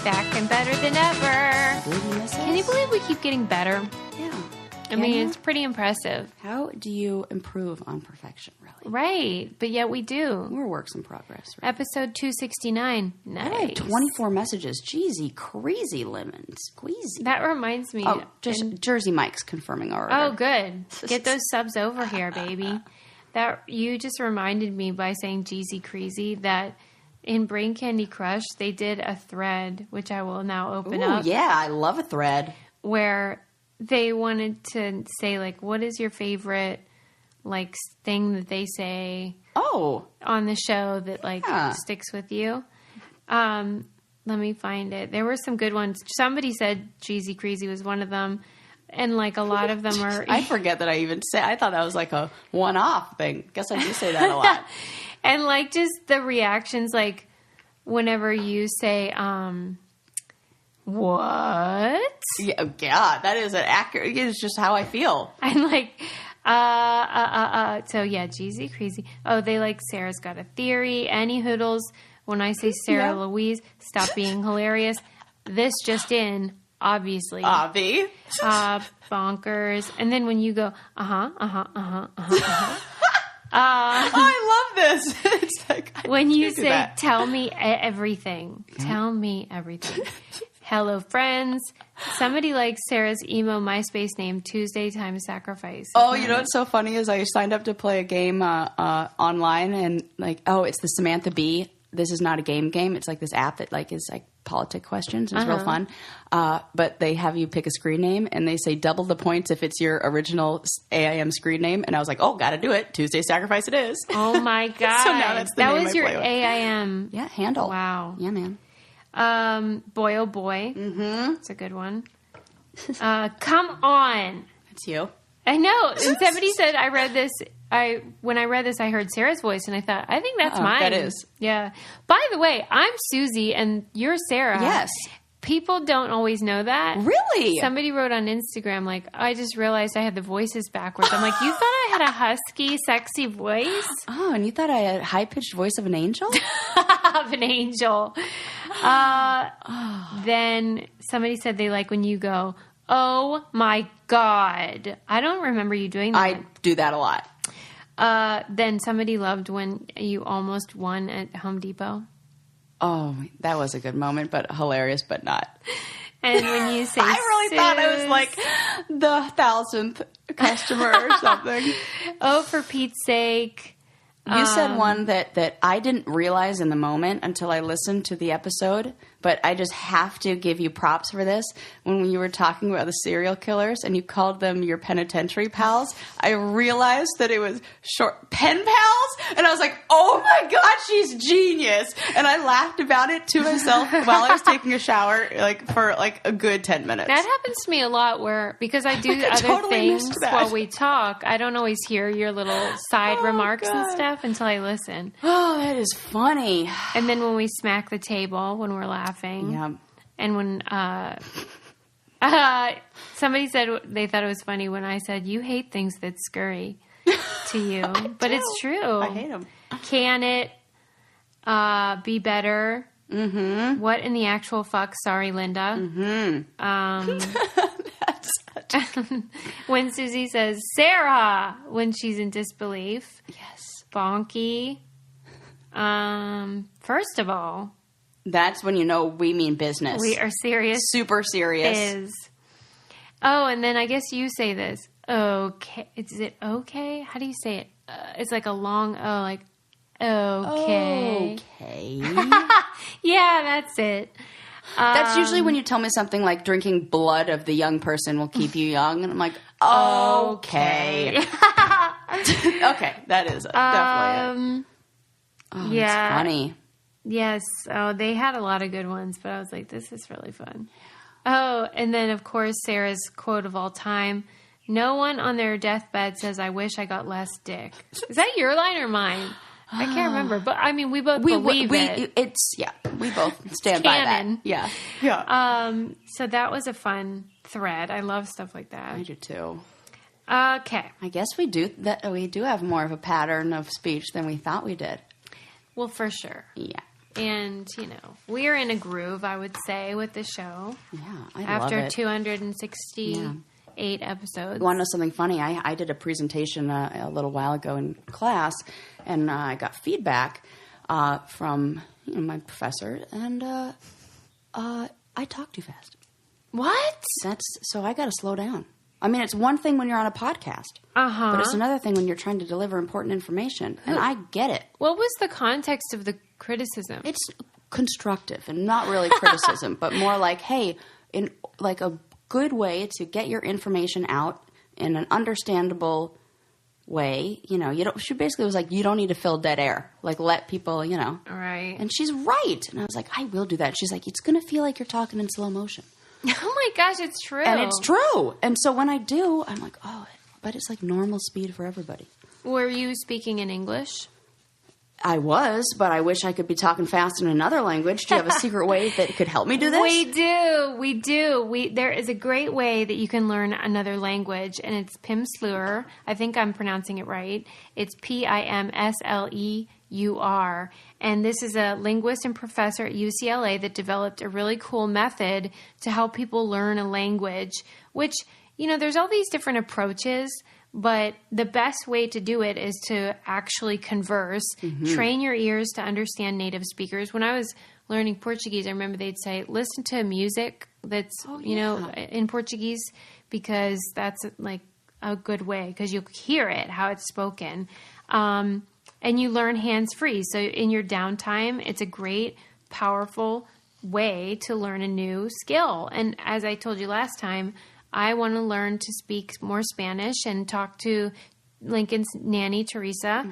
back and better than ever. Goodness. Can you believe we keep getting better? Yeah. I mean, it's pretty impressive. How do you improve on perfection, really? Right, but yet we do. We're works in progress. Right? Episode 269. Nice. I have 24 messages. Jeezy, crazy lemon squeezy. That reminds me. Oh, just Jersey Mike's confirming our order. Oh, good. Get those subs over here, baby. That you just reminded me by saying Jeezy Crazy that in Brain Candy Crush they did a thread, which I will now open up. Yeah, I love a thread. Where they wanted to say, like, what is your favorite, like, thing that they say on the show that, like, sticks with you? Let me find it. There were some good ones. Somebody said Jeezy Crazy was one of them. And, like, a lot of them are... I forget that I even say... I thought that was, like, a one-off thing. Guess I do say that a lot. And, like, just the reactions, like, whenever you say, what? Yeah, that is an accurate... It's just how I feel. I'm like, So, yeah, Jeezy Crazy. Oh, they like Sarah's Got a Theory. Annie Hoodles. When I say Sarah Louise, stop being hilarious. This just in... Obviously. Obvi. Bonkers. And then when you go, I love this. It's like, when you say, tell me everything. Tell me everything. Hello, friends. Somebody likes Sarah's emo MySpace name, Tuesday Time Sacrifice. Oh, you know what's so funny is I signed up to play a game online and like, it's the Samantha Bee. This is not a game. It's like this app that like is like politic questions. It's real fun. But they have you pick a screen name and they say double the points if it's your original AIM screen name. And I was like, gotta do it. Tuesday Sacrifice it is. Oh my God. So now that's the name was your I play with. AIM. Yeah, handle. Wow. Yeah, man. Boy, oh boy. Mm-hmm. It's a good one. Come on. That's you. I know. And somebody said when I read this, I heard Sarah's voice, and I thought, I think that's mine. That is. Yeah. By the way, I'm Susie, and you're Sarah. Yes. People don't always know that. Really? Somebody wrote on Instagram, like, I just realized I had the voices backwards. I'm like, you thought I had a husky, sexy voice? Oh, and you thought I had a high-pitched voice of an angel? Of an angel. Then somebody said they like when you go, oh my God. I don't remember you doing that. I do that a lot. Then somebody loved when you almost won at Home Depot. Oh, that was a good moment, but hilarious, but not. And when you say I really thought I was like the 1,000th customer or something. Oh, for Pete's sake. You said one that I didn't realize in the moment until I listened to the episode, but I just have to give you props for this. When you were talking about the serial killers and you called them your penitentiary pals, I realized that it was short pen pals, and I was like, oh my God, she's genius. And I laughed about it to myself while I was taking a shower, like for like a good 10 minutes. That happens to me a lot because I do other totally things while we talk. I don't always hear your little side remarks and stuff until I listen. Oh, that is funny. And then when we smack the table when we're laughing. Yeah. And when somebody said they thought it was funny when I said, you hate things that scurry to you. But it's true. I hate them. Can it be better? Mm-hmm. What in the actual fuck? Sorry, Linda. Mm-hmm. When Susie says, Sarah, when she's in disbelief. Yes. Bonky. First of all. That's when you know we mean business. We are serious. Super serious. Oh, and then I guess you say this. Okay. Is it okay? How do you say it? It's like a long O, like, okay. Okay. Yeah, that's it. That's usually when you tell me something like drinking blood of the young person will keep you young. And I'm like, okay. Okay, that is definitely it. Oh, yeah. That's funny. Yes. Oh, they had a lot of good ones, but I was like, this is really fun. Oh, and then, of course, Sarah's quote of all time, no one on their deathbed says, I wish I got less dick. Is that your line or mine? I can't remember. But, I mean, we both believe it. We both stand by that. Yeah. Yeah. So that was a fun thread. I love stuff like that. I do, too. Okay. I guess we do have more of a pattern of speech than we thought we did. Well, for sure. Yeah. And, we're in a groove, I would say, with the show. Yeah, I love it. After 268 episodes. You want to know something funny? I did a presentation a little while ago in class, and I got feedback from my professor, and I talk too fast. What? So I got to slow down. I mean, it's one thing when you're on a podcast, but it's another thing when you're trying to deliver important information, and I get it. What was the context of the criticism? It's constructive and not really criticism, but more like, hey, in like a good way to get your information out in an understandable way. She basically was like, you don't need to fill dead air. Like, let people, Right. And she's right. And I was like, I will do that. She's like, it's going to feel like you're talking in slow motion. Oh my gosh, it's true. And it's true. And so when I do, I'm like, oh, but it's like normal speed for everybody. Were you speaking in English? I was, but I wish I could be talking fast in another language. Do you have a secret way that could help me do this? We do. There is a great way that you can learn another language, and it's Pimsleur. I think I'm pronouncing it right. It's Pimsleur. And this is a linguist and professor at UCLA that developed a really cool method to help people learn a language, which, there's all these different approaches. But the best way to do it is to actually converse, train your ears to understand native speakers. When I was learning Portuguese, I remember they'd say, listen to music that's, in Portuguese, because that's like a good way, because you'll hear it, how it's spoken. And you learn hands-free. So in your downtime, it's a great, powerful way to learn a new skill. And as I told you last time, I want to learn to speak more Spanish and talk to Lincoln's nanny, Teresa.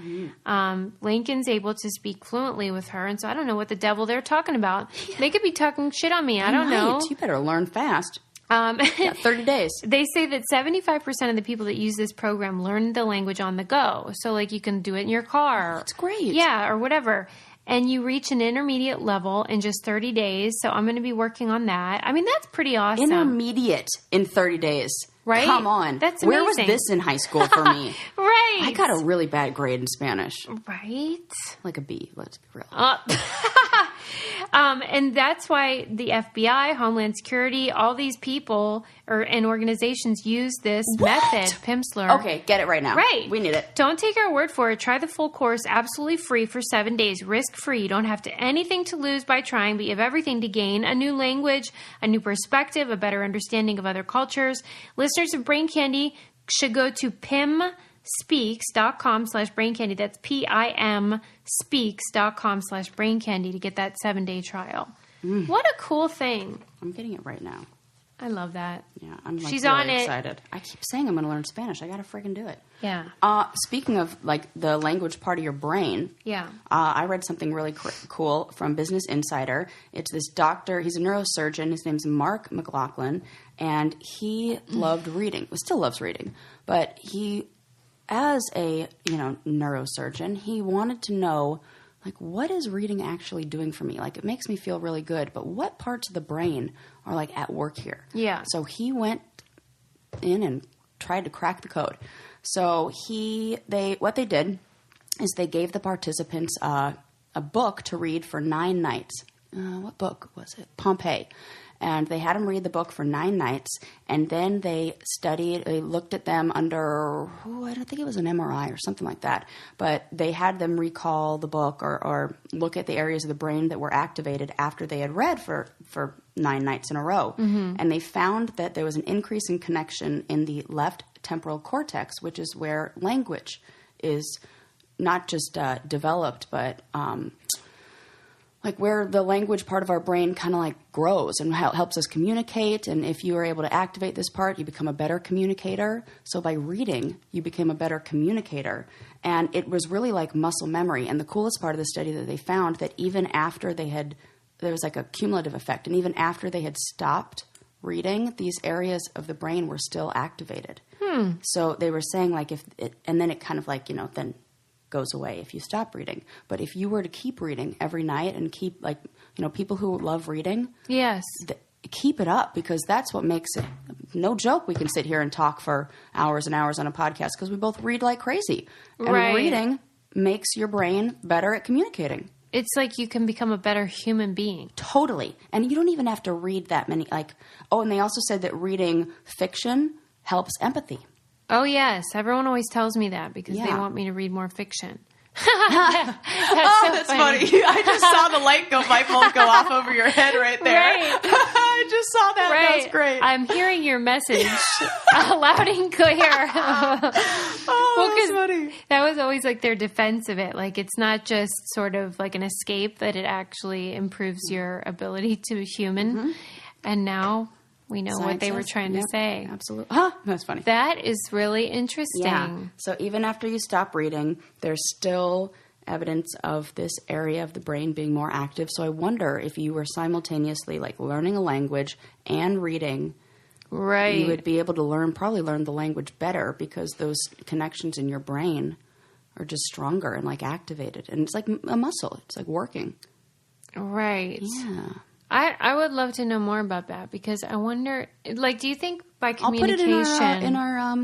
Lincoln's able to speak fluently with her, and so I don't know what the devil they're talking about. Yeah. They could be talking shit on me. I don't know. You better learn fast. 30 days. They say that 75% of the people that use this program learn the language on the go. So, like, you can do it in your car. That's great. Yeah, or whatever. And you reach an intermediate level in just 30 days. So I'm going to be working on that. I mean, that's pretty awesome. Intermediate in 30 days. Right? Come on. That's amazing. Where was this in high school for me? Right. I got a really bad grade in Spanish. Right. Like a B, let's be real. And that's why the FBI, Homeland Security, all these people and organizations use this method, Pimsleur. Okay, get it right now. Right. We need it. Don't take our word for it. Try the full course absolutely free for 7 days, risk-free. You don't have anything to lose by trying, but you have everything to gain. A new language, a new perspective, a better understanding of other cultures. Listeners of Brain Candy should go to pimspeaks.com/braincandy. That's PIM speaks.com/braincandy to get that 7-day trial. What a cool thing. I'm getting it right now. I love that. Yeah, I'm She's really on it. excited. I keep saying I'm going to learn Spanish. I got to freaking do it. Yeah. Speaking of like the language part of your brain. Yeah. I read something really cool from Business Insider. It's this doctor. He's a neurosurgeon. His name's Mark McLaughlin, and he loved reading. Still loves reading, but he, as a neurosurgeon, he wanted to know, like, what is reading actually doing for me? Like, it makes me feel really good, but what parts of the brain are like at work here? Yeah. So he went in and tried to crack the code. So what they did is they gave the participants a book to read for 9 nights. What book was it? Pompeii. And they had them read the book for 9 nights, and then they looked at them under, I don't think it was an MRI or something like that, but they had them recall the book or look at the areas of the brain that were activated after they had read for 9 nights in a row. And they found that there was an increase in connection in the left temporal cortex, which is where language is not just developed, but like where the language part of our brain kind of like grows and helps us communicate. And if you are able to activate this part, you become a better communicator. So by reading, you became a better communicator. And it was really like muscle memory. And the coolest part of the study that they found that even after there was like a cumulative effect. And even after they had stopped reading, these areas of the brain were still activated. So they were saying like and then it kind of like, then goes away if you stop reading. But if you were to keep reading every night and keep people who love reading, yes, keep it up, because that's what makes it. No joke, we can sit here and talk for hours and hours on a podcast because we both read like crazy. And right. Reading makes your brain better at communicating. It's like you can become a better human being. Totally. And you don't even have to read that many. And they also said that reading fiction helps empathy. Oh, yes. Everyone always tells me that because they want me to read more fiction. That's funny. I just saw the light bulb go off over your head right there. Right. I just saw that. Right. That was great. I'm hearing your message loud and clear. That's funny. That was always like their defense of it. Like it's not just sort of like an escape, that it actually improves your ability to be human. Mm-hmm. And now we know what they were trying to say. Absolutely. That's funny. That is really interesting. Yeah. So even after you stop reading, there's still evidence of this area of the brain being more active. So I wonder if you were simultaneously like learning a language and reading, right? You would be able to probably learn the language better because those connections in your brain are just stronger and like activated. And it's like a muscle. It's like working. Right. Yeah. I would love to know more about that because I wonder, like, do you think by communication... I'll put it in our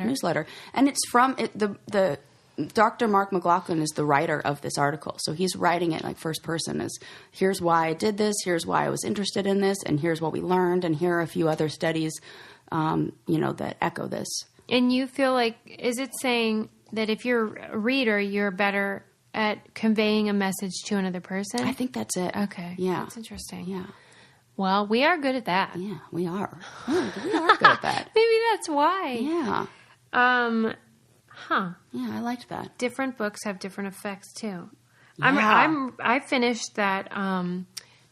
newsletter. And it's from the Dr. Mark McLaughlin is the writer of this article. So he's writing it like first person as here's why I did this, here's why I was interested in this, and here's what we learned, and here are a few other studies, that echo this. And you feel like, is it saying that if you're a reader, you're better at conveying a message to another person? I think that's it. Okay. Yeah. That's interesting. Yeah. Well, we are good at that. Yeah, we are. We are good at that. Maybe that's why. Yeah. Yeah, I liked that. Different books have different effects too. Yeah. I finished that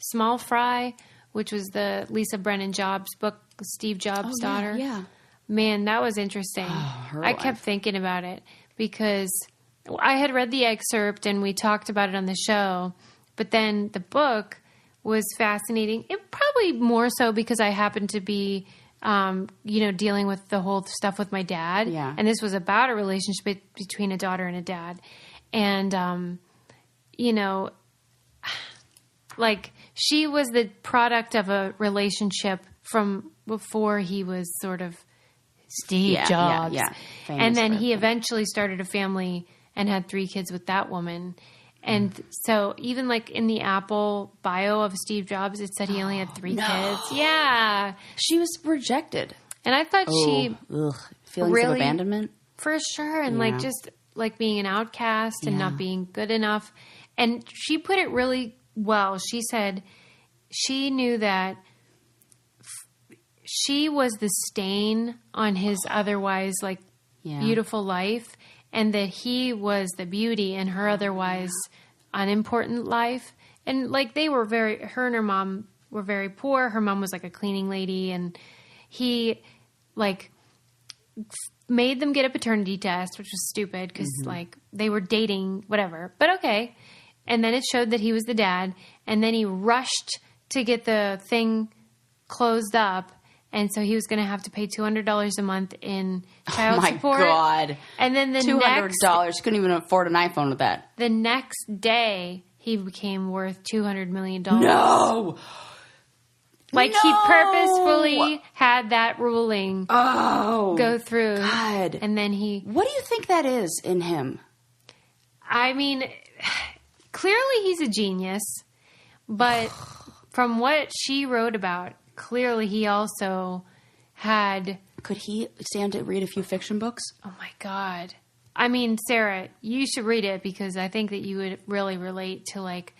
Small Fry, which was the Lisa Brennan Jobs book, Steve Jobs' daughter. Yeah. Man, that was interesting. I kept thinking about it because I had read the excerpt and we talked about it on the show, but then the book was fascinating. It probably more so because I happened to be, dealing with the whole stuff with my dad. Yeah. And this was about a relationship between a daughter and a dad. And, like she was the product of a relationship from before he was sort of Steve Jobs. Yeah. And then he eventually started a family and had 3 kids with that woman. And so even like in the Apple bio of Steve Jobs, it said he only had 3 kids. Yeah. She was rejected. And I thought feelings of abandonment. For sure. And like just like being an outcast and not being good enough. And she put it really well. She said she knew that she was the stain on his otherwise like beautiful life. And that he was the beauty in her otherwise unimportant life. And like her and her mom were very poor. Her mom was like a cleaning lady. And he like made them get a paternity test, which was stupid because like they were dating, whatever. But okay. And then it showed that he was the dad. And then he rushed to get the thing closed up. And so he was going to have to pay $200 a month in child support. Oh, my God. And then $200. You couldn't even afford an iPhone with that. The next day, he became worth $200 million. No! Like, he purposefully had that ruling go through. God. And then What do you think that is in him? I mean, clearly he's a genius. But from what she wrote about, clearly he also had... Could he stand to read a few fiction books? Oh, my God. I mean, Sarah, you should read it because I think that you would really relate to, like...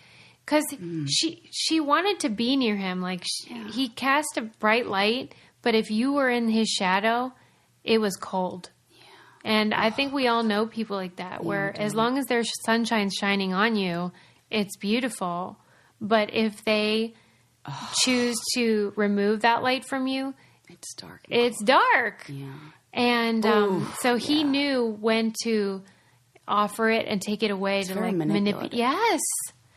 Because she wanted to be near him. Like, he cast a bright light, but if you were in his shadow, it was cold. Yeah. And I think we all know people like that, where as long as there's sunshine shining on you, it's beautiful. But if they choose to remove that light from you, it's dark. It's dark. Yeah. And so he knew when to offer it and take it away it's to very like manipulate. Yes.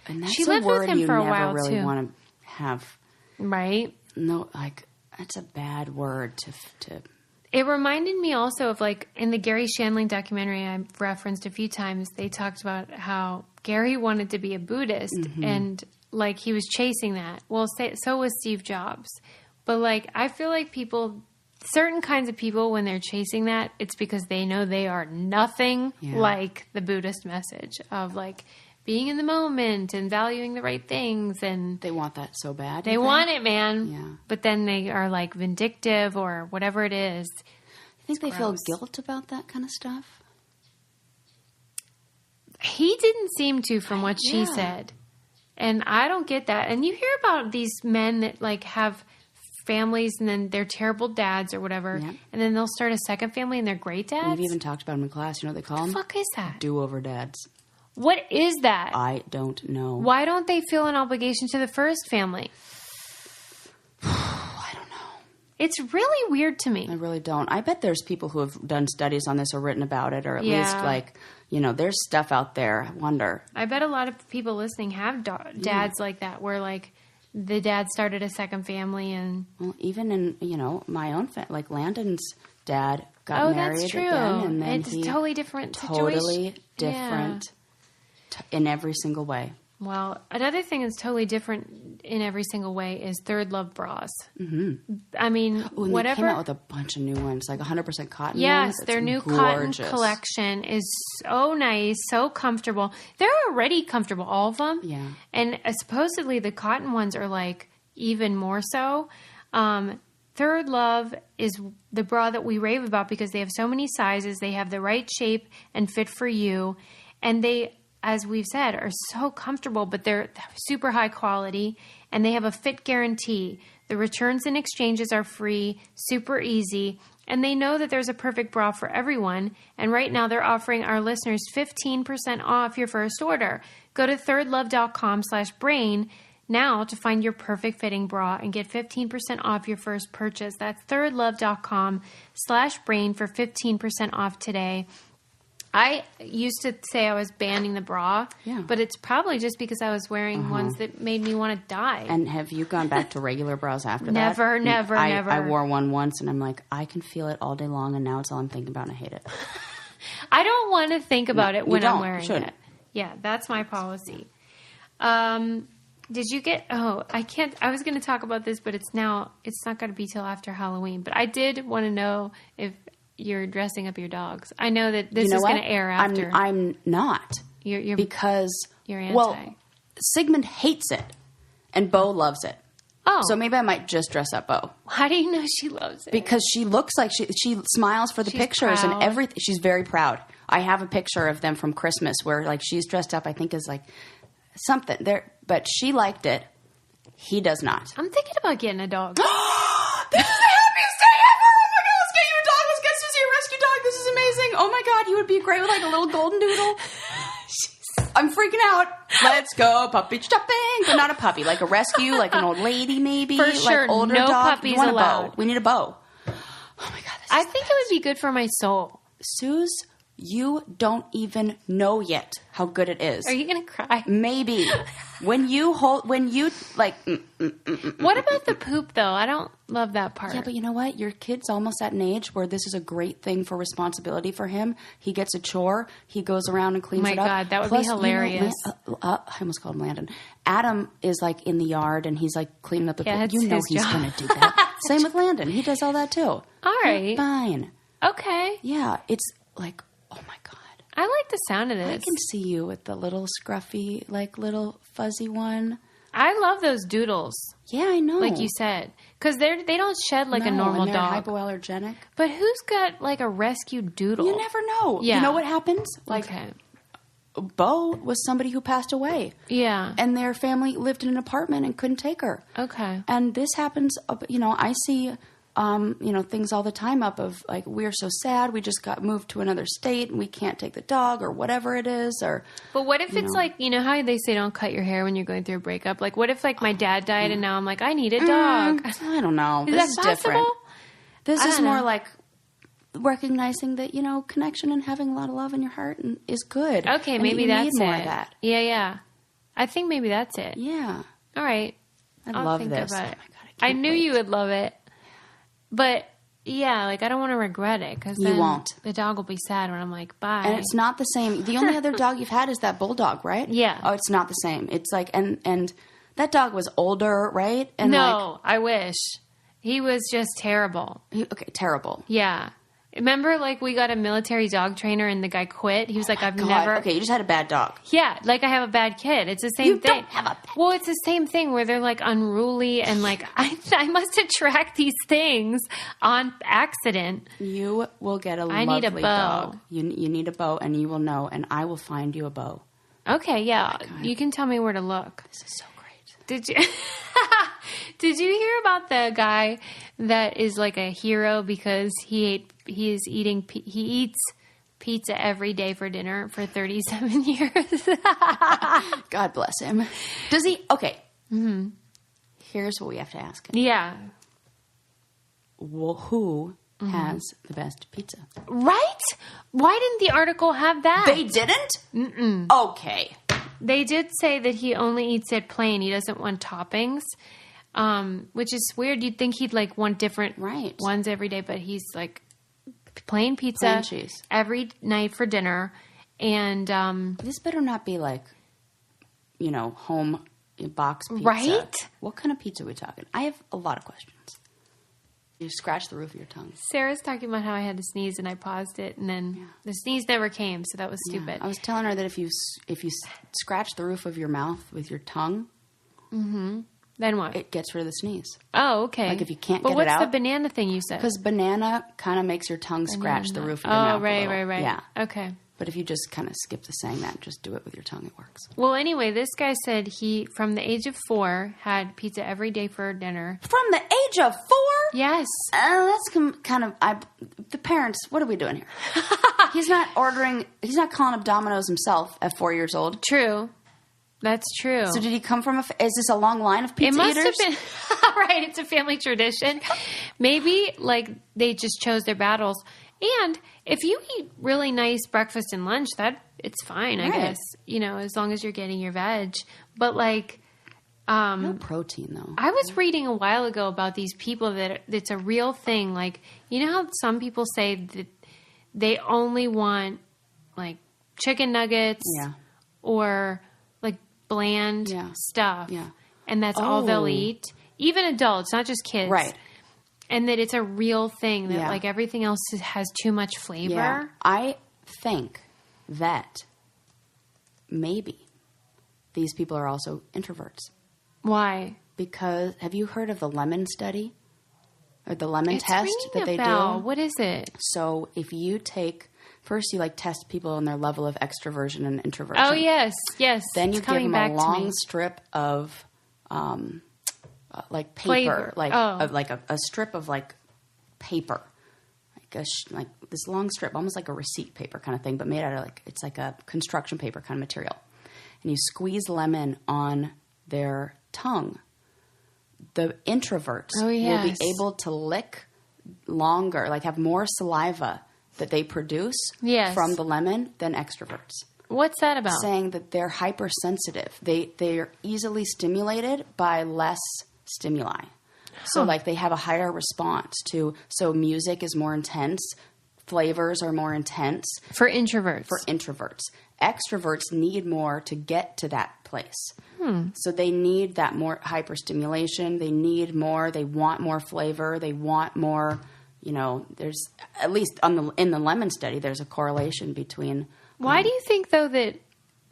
And that's she a lived word with him you for a never while really too. Want to have. Right. No, like that's a bad word to. It reminded me also of like in the Gary Shandling documentary I referenced a few times. They talked about how Gary wanted to be a Buddhist and like he was chasing that. Well, so was Steve Jobs, but like I feel like people certain kinds of people, when they're chasing that, it's because they know they are nothing like the Buddhist message of like being in the moment and valuing the right things. And they want that so bad. They want it, man. Yeah. But then they are like vindictive or whatever it is. I think they feel guilt about that kind of stuff. He didn't seem to, from what she said. And I don't get that. And you hear about these men that like have families and then they're terrible dads or whatever. Yeah. And then they'll start a second family and they're great dads. We've even talked about them in class. You know what they call them? What the fuck is that? Do-over dads. What is that? I don't know. Why don't they feel an obligation to the first family? I don't know. It's really weird to me. I really don't. I bet there's people who have done studies on this or written about it, or at least like, you know, there's stuff out there. I wonder. I bet a lot of people listening have dads like that, where like the dad started a second family and... Well, even in, you know, my own family, like Landon's dad got married that's true. Again. And then it's a totally different situation. Totally different in every single way. Well, another thing that's totally different in every single way is Third Love bras. Mm-hmm. I mean, whatever. They came out with a bunch of new ones, like 100% cotton. Yes, ones. their new gorgeous. cotton collection is so nice, so comfortable. They're already comfortable, all of them. Yeah. And supposedly the cotton ones are like even more so. Third Love is the bra that we rave about because they have so many sizes. They have the right shape and fit for you. And they, as we've said, are so comfortable, but they're super high quality, and they have a fit guarantee. The returns and exchanges are free, super easy, and they know that there's a perfect bra for everyone. And right now they're offering our listeners 15% off your first order. Go to thirdlove.com/brain now to find your perfect fitting bra and get 15% off your first purchase. That's thirdlove.com/brain for 15% off today. I used to say I was banning the bra, but it's probably just because I was wearing ones that made me want to die. And have you gone back to regular bras after that? Never. I wore one once, and I'm like, I can feel it all day long, and now it's all I'm thinking about, and I hate it. I don't want to think about it when I'm wearing it. Yeah, that's my policy. Did you get... Oh, I can't... I was going to talk about this, but it's not going to be till after Halloween. But I did want to know if... You're dressing up your dogs. I know that this is going to air after. I'm not. You're because you're anti. Well, Sigmund hates it, and Bo loves it. Oh, so maybe I might just dress up Bo. How do you know she loves it? Because she looks like she smiles for the pictures and everything. She's very proud. I have a picture of them from Christmas where like she's dressed up. I think is like something there, but she liked it. He does not. I'm thinking about getting a dog. This is the happiest day ever! Oh my god, let's get you a dog. Let's get Susie a rescue dog. This is amazing. Oh my god, you would be great with like a little golden doodle. I'm freaking out. Let's go puppy shopping, but not a puppy, like a rescue, like an old lady maybe. For sure, like older no dog. puppies You want allowed. A bow. We need a bow. Oh my god, I think it would be good for my soul. Suze, you don't even know yet how good it is. Are you gonna cry? Maybe. When you like. What about the poop though? I don't love that part. Yeah, but you know what? Your kid's almost at an age where this is a great thing for responsibility for him. He gets a chore. He goes around and cleans it up. Oh my god, that would be hilarious. I almost called him Landon. Adam is like in the yard and he's like cleaning up the poop. You know he's going to do that. Same with Landon. He does all that too. All right. Fine. Okay. Yeah, it's like, oh my god. I like the sound of this. I can see you with the little scruffy, like little fuzzy one. I love those doodles. Yeah, I know. Like you said. Because they don't shed like a normal and they're dog. Hypoallergenic. But who's got like a rescue doodle? You never know. Yeah. You know what happens? Like, okay. Bo was somebody who passed away. Yeah. And their family lived in an apartment and couldn't take her. Okay. And this happens, I see... things all the time up of like, we're so sad. We just got moved to another state and we can't take the dog or whatever it is. But what if it's like, you know how they say don't cut your hair when you're going through a breakup? Like what if like my dad died and now I'm like, I need a dog. I don't know. This is different. This is more like recognizing that, connection and having a lot of love in your heart is good. Okay. And maybe you that's need more it. of that. Yeah. I think maybe that's it. Yeah. All right. I love this. About it. Oh my God, I knew you would love it. But yeah, like I don't want to regret it because you won't. The dog will be sad when I'm like, bye. And it's not the same. The only other dog you've had is that bulldog, right? Yeah. Oh, it's not the same. It's like, and that dog was older, right? And no, I wish. He was just terrible. Okay, terrible. Yeah. Remember, like, we got a military dog trainer and the guy quit? He was like, I've never... Okay, you just had a bad dog. Yeah, like I have a bad kid. It's the same thing. You don't have a bad Well, it's the same thing where they're, like, unruly and, like, I must attract these things on accident. You will get a lovely dog. You need a bow, and you will know, and I will find you a bow. Okay, yeah. You can tell me where to look. This is so great. Did you... Did you hear about the guy that is like a hero because he eats pizza every day for dinner for 37 years? God bless him. Does he? Okay. Mm-hmm. Here's what we have to ask him. Yeah. Well, who has the best pizza? Right? Why didn't the article have that? They didn't? Mm-mm. Okay. They did say that he only eats it plain. He doesn't want toppings. Which is weird. You'd think he'd like want different ones every day, but he's like plain pizza plain cheese every night for dinner. And this better not be like, home box pizza. Right? What kind of pizza are we talking? I have a lot of questions. You scratch the roof of your tongue. Sarah's talking about how I had to sneeze and I paused it, and then the sneeze never came, so that was stupid. Yeah. I was telling her that if you scratch the roof of your mouth with your tongue, then what? It gets rid of the sneeze. Oh, okay. Like if you can't get it out. But what's the banana thing you said? Because banana kind of makes your tongue scratch the roof of your mouth. Oh, right. Yeah. Okay. But if you just kind of skip the saying that, just do it with your tongue, it works. Well, anyway, this guy said he, from the age of 4, had pizza every day for dinner. From the age of 4? Yes. That's kind of, the parents, what are we doing here? He's not calling up Domino's himself at 4 years old. True. That's true. So did he come from is this a long line of pizza eaters? It must have been, right, it's a family tradition. Maybe, like, they just chose their battles. And if you eat really nice breakfast and lunch, it's fine, I guess. As long as you're getting your veg. But, like... no protein, though. I was reading a while ago about these people that it's a real thing. Like, you know how some people say that they only want, like, chicken nuggets or... bland stuff, and that's all they'll eat. Even adults, not just kids, right? And that it's a real thing that like everything else has too much flavor. Yeah. I think that maybe these people are also introverts. Why? Because have you heard of the lemon study or the lemon test that they do? What is it? So if you take first, you test people on their level of extroversion and introversion. Oh, yes. Then you give them a long strip of, paper, flavor. A strip of paper, like this long strip, almost like a receipt paper kind of thing, but made out of it's like a construction paper kind of material. And you squeeze lemon on their tongue. The introverts will be able to lick longer, have more saliva that they produce from the lemon than extroverts. What's that about? Saying that they're hypersensitive. They're easily stimulated by less stimuli. So they have a higher response to, so music is more intense, flavors are more intense. For introverts. Extroverts need more to get to that place. So they need that more hyperstimulation. They need more. They want more flavor. They want more... there's at least in the lemon study, there's a correlation between. Why do you think though that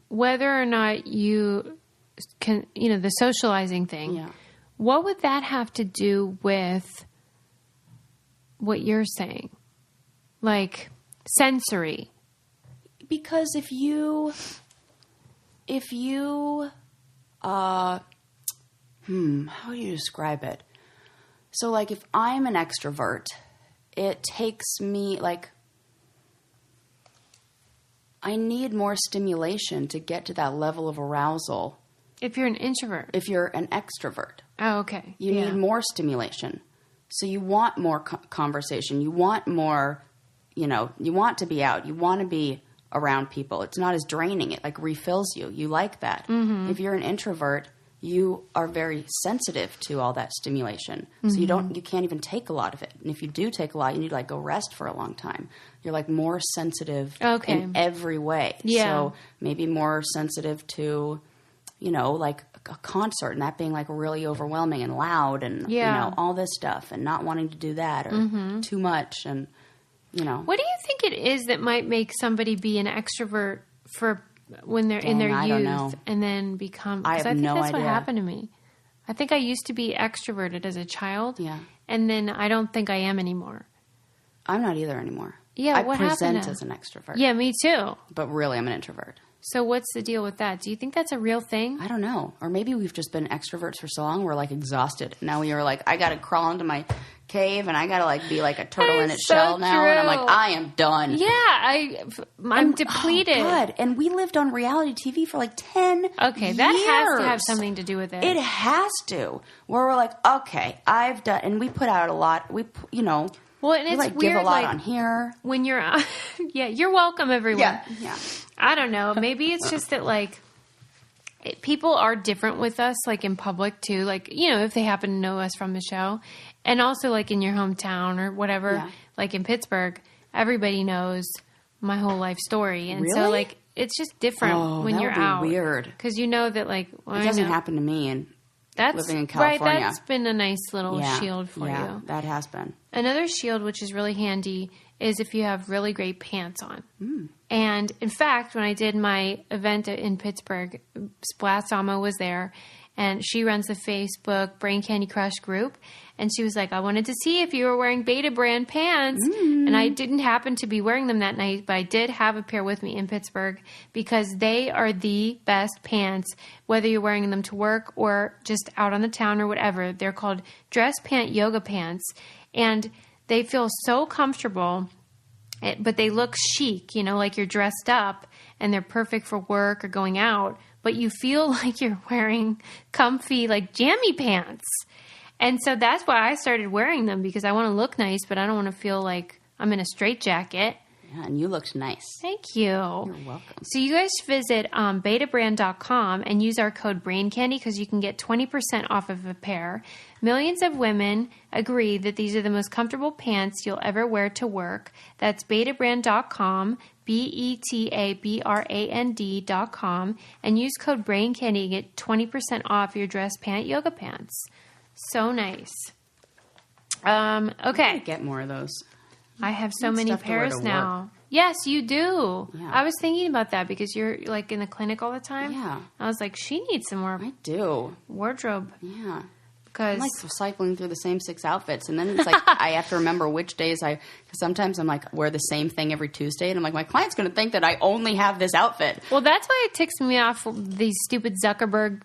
whether or not you can, the socializing thing, what would that have to do with what you're saying, like sensory? Because if you, how do you describe it? So if I'm an extrovert. It takes me, I need more stimulation to get to that level of arousal. If you're an introvert. If you're an extrovert. Oh, okay. You need more stimulation. So you want more conversation. You want more, you want to be out. You want to be around people. It's not as draining. It, refills you. You like that. Mm-hmm. If you're an introvert... you are very sensitive to all that stimulation. So you can't even take a lot of it. And if you do take a lot, you need to go rest for a long time. You're more sensitive in every way. Yeah. So maybe more sensitive to like a concert and that being like really overwhelming and loud and, all this stuff and not wanting to do that or too much and, What do you think it is that might make somebody be an extrovert for when they're in their youth and then become... I have no idea. That's what happened to me. I think I used to be extroverted as a child. Yeah. And then I don't think I am anymore. I'm not either anymore. Yeah, what happened? I present as an extrovert. Yeah, me too. But really, I'm an introvert. So what's the deal with that? Do you think that's a real thing? I don't know. Or maybe we've just been extroverts for so long, we're like exhausted. Now we are like, I got to crawl into my cave and I got to like be like a turtle in its shell now. True. And I'm like, I am done. Yeah, I'm depleted. Oh God. And we lived on reality TV for like 10 Okay, that years. has to have something to do with it. It has to. Where we're like, okay, I've done, and we put out a lot. We, well, and it's like weird, give a lot on here. When you're, yeah, you're welcome, everyone. Yeah. I don't know. Maybe it's just that, like, people are different with us, like, in public, too. Like, if they happen to know us from the show. And also, like, in your hometown or whatever, like in Pittsburgh, everybody knows my whole life story. And so, like, it's just different when you're out. Weird. Because you know that, like, it doesn't happen to me. And living in California. Right, that's been a nice little shield for you. Yeah, that has been. Another shield, which is really handy, is if you have really great pants on. And in fact, when I did my event in Pittsburgh, Splat Sama was there, and she runs the Facebook Brain Candy Crush group. And she was like, I wanted to see if you were wearing Beta brand pants. And I didn't happen to be wearing them that night, but I did have a pair with me in Pittsburgh because they are the best pants, whether you're wearing them to work or just out on the town or whatever. They're called dress pant yoga pants. And they feel so comfortable, but they look chic, like you're dressed up and they're perfect for work or going out. But you feel like you're wearing comfy, like jammy pants. And so that's why I started wearing them, because I want to look nice, but I don't want to feel like I'm in a straitjacket. Yeah, and you looked nice. Thank you. You're welcome. So you guys visit betabrand.com and use our code BRAINCANDY because you can get 20% off of a pair. Millions of women agree that these are the most comfortable pants you'll ever wear to work. That's betabrand.com, betabrand.com, and use code BRAINCANDY to get 20% off your dress pant yoga pants. So nice. Okay. Get more of those. I have so many pairs now. Yes, you do. Yeah. I was thinking about that because you're like in the clinic all the time. Yeah. I was like, she needs some more. I do. Wardrobe. Yeah. Because I'm like cycling through the same 6 outfits, and then it's like I have to remember which days because sometimes I'm like wear the same thing every Tuesday, and I'm like my client's going to think that I only have this outfit. Well, that's why it ticks me off, these stupid Zuckerberg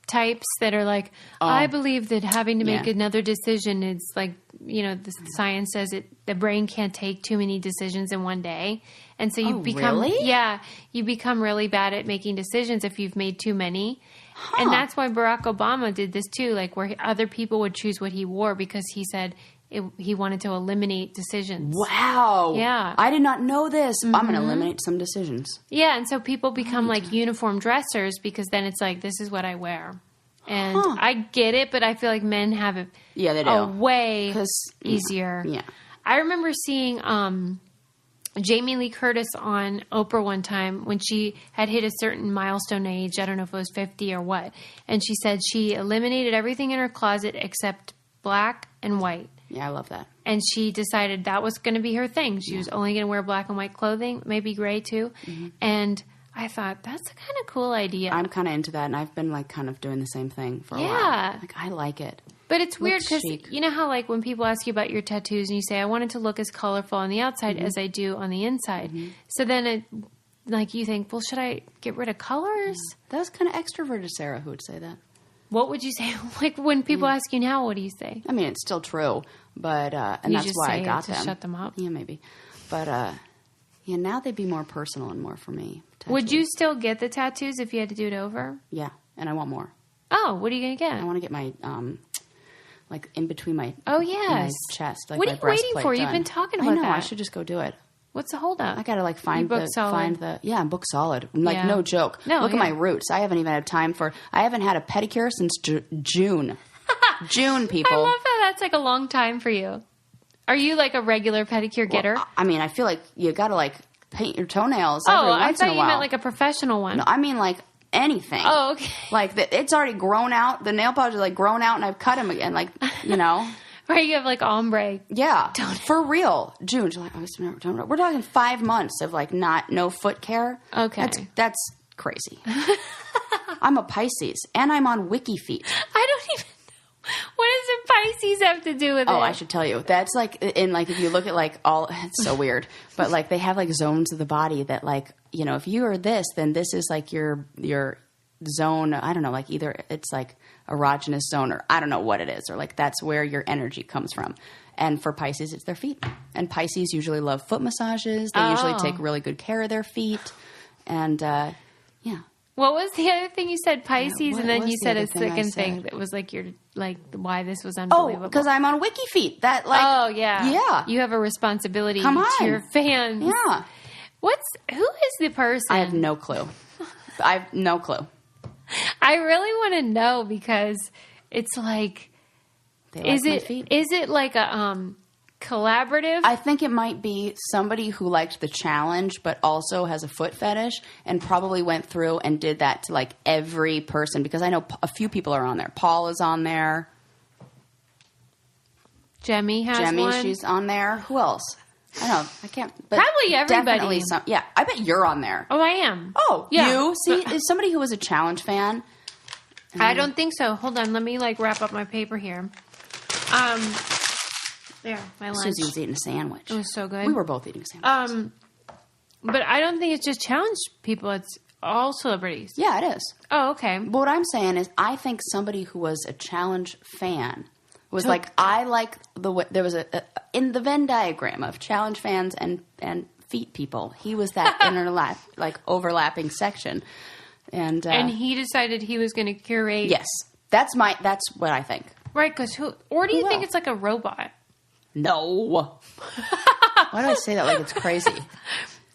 types that are like, I believe that having to make another decision is like, the science says the brain can't take too many decisions in one day. And so you you become really bad at making decisions if you've made too many. Huh. And that's why Barack Obama did this too, like where other people would choose what he wore because he said he wanted to eliminate decisions. Wow. Yeah. I did not know this. Mm-hmm. I'm going to eliminate some decisions. Yeah, and so people become like uniform dressers because then it's like, this is what I wear. And I get it, but I feel like men have it they do. A way easier. Yeah. I remember seeing Jamie Lee Curtis on Oprah one time when she had hit a certain milestone age. I don't know if it was 50 or what. And she said she eliminated everything in her closet except black and white. Yeah, I love that. And she decided that was going to be her thing. She was only going to wear black and white clothing, maybe gray too. Mm-hmm. And I thought, that's a kind of cool idea. I'm kind of into that, and I've been like kind of doing the same thing for a while. Like, I like it. But it's weird because you know how like when people ask you about your tattoos and you say, I wanted to look as colorful on the outside as I do on the inside. Mm-hmm. So then like you think, well, should I get rid of colors? That was kind of extroverted, Sarah, who would say that. What would you say? Like when people ask you now, what do you say? I mean, it's still true, but and that's why I got them. Shut them up. Yeah, maybe. But now they'd be more personal and more for me. Tattoos. Would you still get the tattoos if you had to do it over? Yeah, and I want more. Oh, what are you gonna get? I want to get my like in between my my chest. Like what are you waiting for? Done. You've been talking about that. I know. I should just go do it. What's the holdup? I gotta like find the I'm book solid. Like no joke. No, look at my roots. I haven't even had time I haven't had a pedicure since June. June, people. I love that. That's like a long time for you. Are you like a regular pedicure getter? I mean, I feel like you gotta like paint your tonenails every once in a while. I thought you meant like a professional one. No, I mean like anything. Oh, okay. Like, it's already grown out. The nail polish is, like, grown out, and I've cut them again. Like, you know. Or you have, like, ombre. Yeah. For real. June, July, August, September. We're talking 5 months of, like, no foot care. Okay. That's crazy. I'm a Pisces, and I'm on WikiFeet. I don't even know. What does the Pisces have to do with it? Oh, I should tell you. That's, like, if you look at, like, it's so weird. But, like, they have, like, zones of the body that, like, you know, if you are this, then this is, like, your zone. I don't know, like, either it's, like, erogenous zone, or I don't know what it is, or, like, that's where your energy comes from. And for Pisces, it's their feet. And Pisces usually love foot massages. They usually take really good care of their feet. And, yeah. What was the other thing you said? Pisces, and then you said a second thing that was like why this was unbelievable. Oh, because I'm on WikiFeet. That, like, oh yeah, yeah. You have a responsibility to your fans. Yeah. Who is the person? I have no clue. I really want to know, because it's like, is it like a collaborative? I think it might be somebody who liked the challenge, but also has a foot fetish, and probably went through and did that to, like, every person, because I know a few people are on there. Paul is on there. Jemmy has one. She's on there. Who else? I don't know. I can't. But probably everybody. Definitely some. Yeah, I bet you're on there. Oh, I am. Oh, yeah. You? See, is somebody who was a challenge fan? I don't think so. Hold on. Let me, like, wrap up my paper here. There, my lunch. Susie was eating a sandwich. It was so good. We were both eating sandwiches. But I don't think it's just challenge people. It's all celebrities. Yeah, it is. Oh, okay. But what I'm saying is, I think somebody who was a challenge fan was like, I like the way, there was in the Venn diagram of challenge fans and feet people, he was that overlapping section. And he decided he was going to curate. Yes. That's what I think. Right, because or do you think it's like a robot? No. Why do I say that like it's crazy?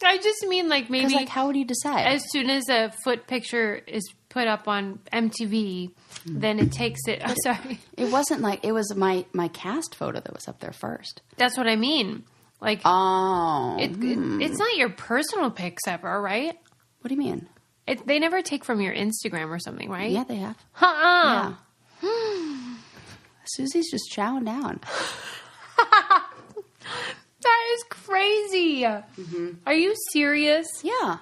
I just mean, like, maybe, like, how would you decide? As soon as a foot picture is put up on MTV, then it takes it. I'm sorry. It wasn't like, it was my cast photo that was up there first. That's what I mean. Like, it's not your personal pics ever, right? What do you mean? They never take from your Instagram or something, right? Yeah, they have. Yeah. Susie's just chowing down. That is crazy. Mm-hmm. Are you serious? Yeah.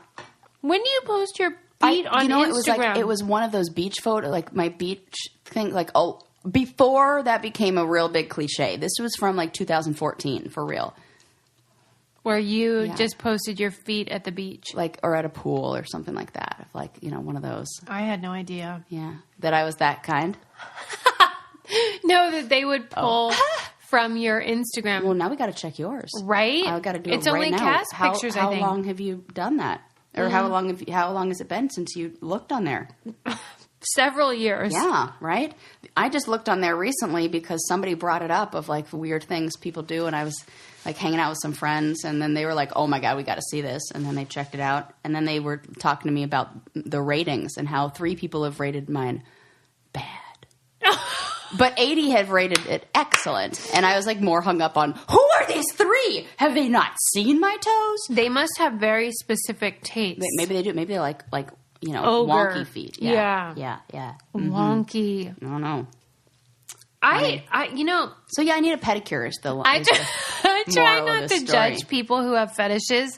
When do you post your feet on Instagram? It was one of those beach photos, like my beach thing, like, before that became a real big cliche. This was from, like, 2014, for real. Where you just posted your feet at the beach. Like, or at a pool or something like that. Like, one of those. I had no idea. Yeah. That I was that kind? No, that they would pull from your Instagram. Well, now we got to check yours. Right? I got to do it right now. It's only cast pictures, I think. How long have you done that? Or how long has it been since you looked on there? Several years. Yeah, right? I just looked on there recently because somebody brought it up of, like, weird things people do, and I was, like, hanging out with some friends, and then they were like, oh my God, we got to see this. And then they checked it out. And then they were talking to me about the ratings and how 3 people have rated mine bad. But 80 have rated it excellent. And I was, like, more hung up on, who are these 3? Have they not seen my toes? They must have very specific tastes. Maybe they do. Maybe they like Ogre. wonky feet. Yeah. Mm-hmm. Wonky. I don't know. So yeah, I need a pedicure. I try not to judge people who have fetishes.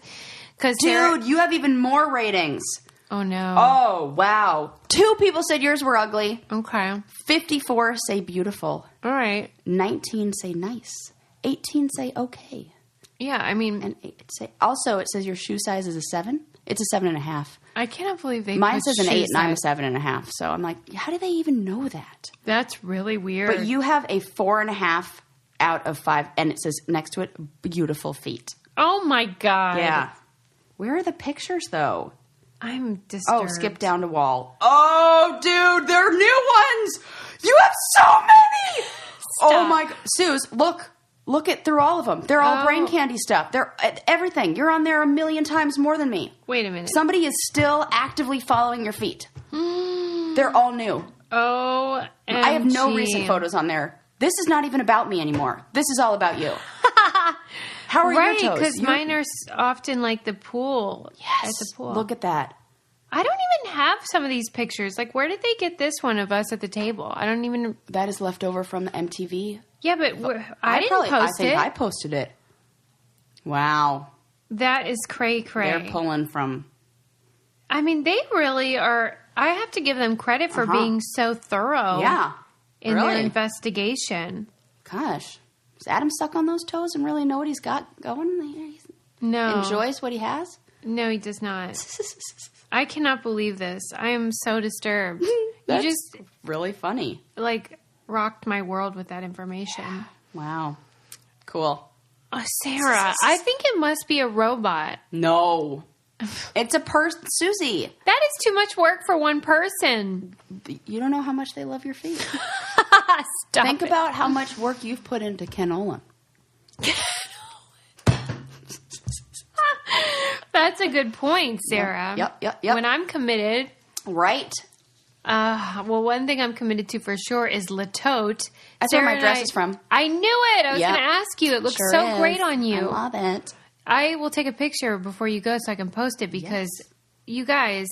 Dude, you have even more ratings. Oh, no. Oh, wow. 2 people said yours were ugly. Okay. 54 say beautiful. All right. 19 say nice. 18 say okay. Yeah, I mean. And it says your shoe size is a 7. It's a 7.5. I cannot believe they Mine says an 8 and I'm a 7.5. So I'm like, how do they even know that? That's really weird. But you have a 4.5 out of 5, and it says next to it, beautiful feet. Oh my God. Yeah. Where are the pictures though? I'm disturbed. Oh, skip down to wall. Oh, dude, they're new ones. You have so many. Stop. Oh my God. Suze, look through all of them. They're all brain candy stuff. They're everything. You're on there a million times more than me. Wait a minute. Somebody is still actively following your feet. They're all new. Oh, I have no recent photos on there. This is not even about me anymore. This is all about you. How are your toes? Right, because mine are often like the pool. Yes. At the pool. Look at that. I don't even have some of these pictures. Like, where did they get this one of us at the table? I don't even... That is left over from the MTV. Yeah, but I didn't post it. I think I posted it. Wow. That is cray-cray. They're pulling from... I mean, they really are... I have to give them credit for being so thorough in their investigation. Gosh. Is Adam stuck on those toes and really know what he's got going? No. Enjoys what he has? No, he does not. I cannot believe this. I am so disturbed. That's you just really funny. Like, rocked my world with that information. Yeah. Wow. Cool. Oh, Sarah, I think it must be a robot. No. It's a person, Susie. That is too much work for one person. You don't know how much they love your feet. Think Stop about how much work you've put into Ken Olin. That's a good point, Sarah. Yep. When I'm committed... Right. Well, one thing I'm committed to for sure is La Tote. That's where my dress is from. I knew it. I was going to ask you. It looks so great on you. I love it. I will take a picture before you go so I can post it because you guys,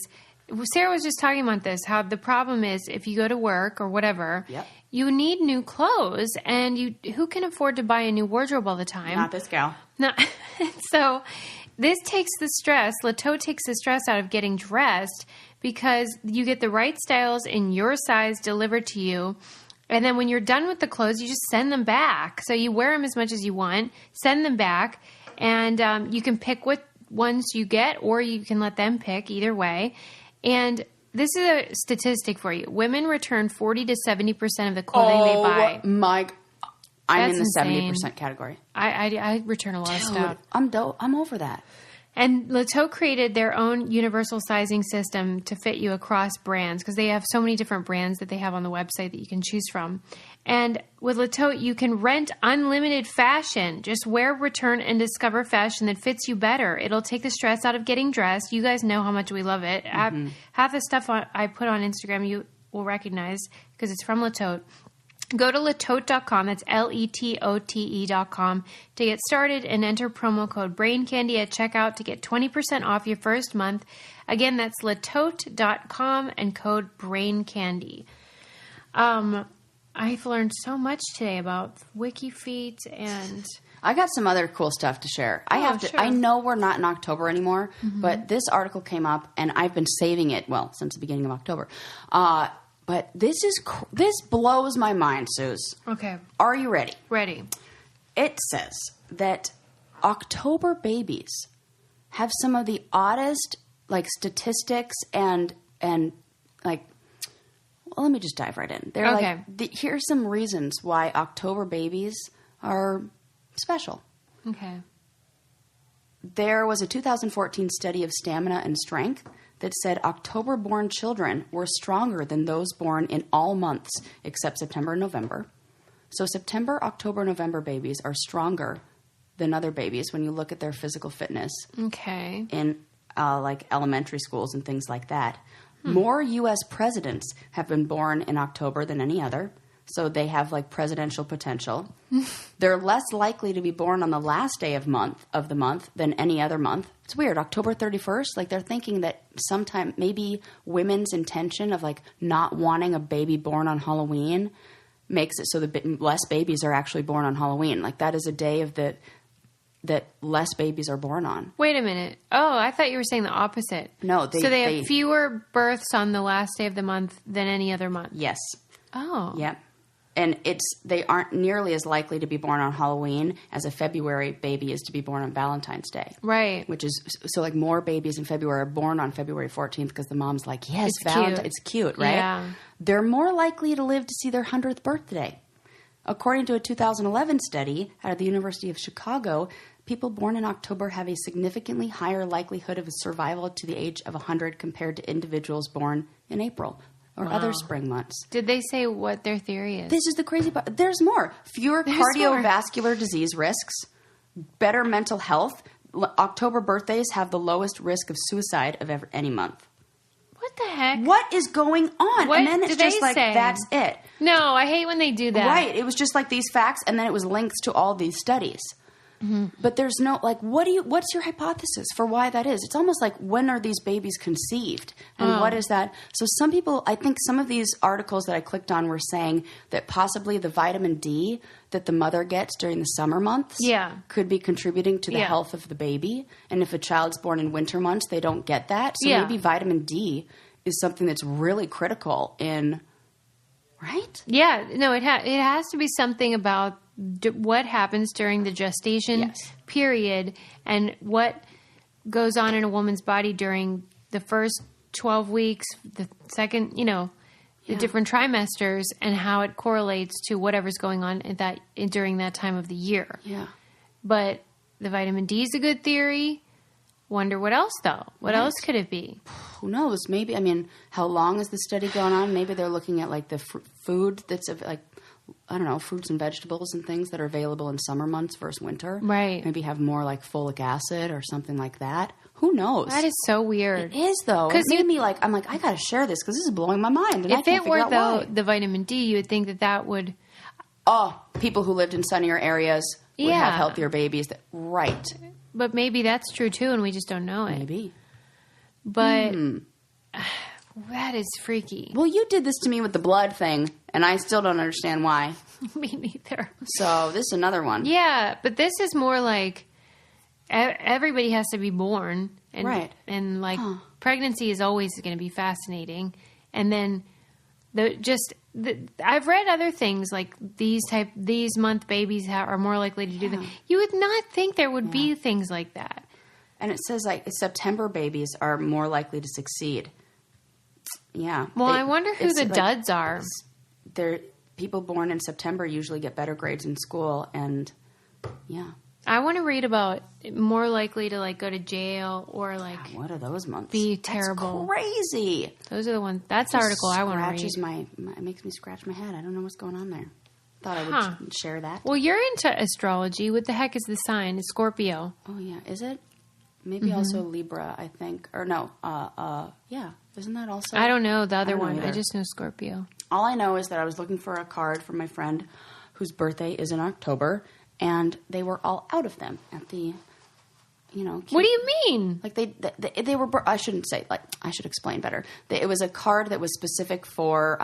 Sarah was just talking about this, how the problem is if you go to work or whatever, you need new clothes and who can afford to buy a new wardrobe all the time? Not this gal. So this takes the stress, La Tote takes the stress out of getting dressed because you get the right styles in your size delivered to you. And then when you're done with the clothes, you just send them back. So you wear them as much as you want, send them back. And you can pick what ones you get, or you can let them pick, either way. And this is a statistic for you. Women return 40 to 70% of the clothing they buy. I'm in the 70% category. I return a lot of stuff. I'm over that. And La Tote created their own universal sizing system to fit you across brands because they have so many different brands that they have on the website that you can choose from. And with La Tote, you can rent unlimited fashion. Just wear, return, and discover fashion that fits you better. It'll take the stress out of getting dressed. You guys know how much we love it. Mm-hmm. Half the stuff I put on Instagram you will recognize because it's from La Tote. Go to latote.com, that's LETOTE.com, to get started and enter promo code BRAINCANDY at checkout to get 20% off your first month. Again, that's latote.com and code BRAINCANDY. I've learned so much today about WikiFeet and... I got some other cool stuff to share. I know we're not in October anymore, but this article came up and I've been saving it, since the beginning of October. But this blows my mind, Suze. Okay. Are you ready? Ready. It says that October babies have some of the oddest statistics and let me just dive right in. They're here's some reasons why October babies are special. Okay. There was a 2014 study of stamina and strength that said October-born children were stronger than those born in all months except September and November. So September, October, November babies are stronger than other babies when you look at their physical fitness. Okay. In elementary schools and things like that. More U.S. presidents have been born in October than any other. So they have presidential potential. They're less likely to be born on the last day of the month than any other month. It's weird. October 31st, they're thinking that sometime maybe women's intention of not wanting a baby born on Halloween makes it so that less babies are actually born on Halloween. That is a day of that less babies are born on. Wait a minute. Oh, I thought you were saying the opposite. No, they have fewer births on the last day of the month than any other month. Yes. Oh. Yep. And they aren't nearly as likely to be born on Halloween as a February baby is to be born on Valentine's Day. Right. Which is, more babies in February are born on February 14th because the mom's yes, it's Valentine's. It's cute, right? Yeah. They're more likely to live to see their 100th birthday. According to a 2011 study out of the University of Chicago, people born in October have a significantly higher likelihood of survival to the age of 100 compared to individuals born in April. Or other spring months. Did they say what their theory is? This is the crazy part. There's more. Fewer cardiovascular disease risks, better mental health. October birthdays have the lowest risk of suicide of any month. What the heck? What is going on? What and then it's just say? That's it. No, I hate when they do that. Right. It was just these facts, and then it was links to all these studies. But there's no, like, what's your hypothesis for why that is? It's almost like, when are these babies conceived? And what is that? So some people, I think some of these articles that I clicked on were saying that possibly the vitamin D that the mother gets during the summer months could be contributing to the health of the baby. And if a child's born in winter months, they don't get that. So maybe vitamin D is something that's really critical in, right? Yeah. No, it has to be something about what happens during the gestation period and what goes on in a woman's body during the first 12 weeks, the second, the different trimesters, and how it correlates to whatever's going on during that time of the year. Yeah. But the vitamin D is a good theory. Wonder what else, though? What else could it be? Who knows? Maybe, how long has the study gone on? Maybe they're looking at, like, the food that's, like, I don't know, fruits and vegetables and things that are available in summer months versus winter. Right. Maybe have more, like, folic acid or something like that. Who knows? That is so weird. It is, though. It made me, like, I'm like, I got to share this because this is blowing my mind. And if it were, though, the vitamin D, you would think that would... Oh, people who lived in sunnier areas would have healthier babies. Right. But maybe that's true, too, and we just don't know it. Maybe. But... That is freaky. Well, you did this to me with the blood thing, and I still don't understand why. Me neither. So this is another one. Yeah, but this is more like everybody has to be born. And, right. And, like, pregnancy is always going to be fascinating. And then I've read other things like these month babies are more likely to do that. You would not think there would be things like that. And it says, like, September babies are more likely to succeed. Yeah. Well, I wonder who the duds are. They're people born in September usually get better grades in school, and I want to read about more likely to, like, go to jail or, like, what are those months? Be terrible. That's crazy. Those are the ones. That's the article I want to read. It makes me scratch my head. I don't know what's going on there. Thought I would share that. Well, you're into astrology. What the heck is the sign? It's Scorpio. Oh yeah, is it? Maybe also Libra, I think. Or no, yeah. Isn't that also? I don't know the other one. I just know Scorpio. All I know is that I was looking for a card for my friend whose birthday is in October, and they were all out of them at the, What do you mean? Like they were, I shouldn't say, like, I should explain better. It was a card that was specific for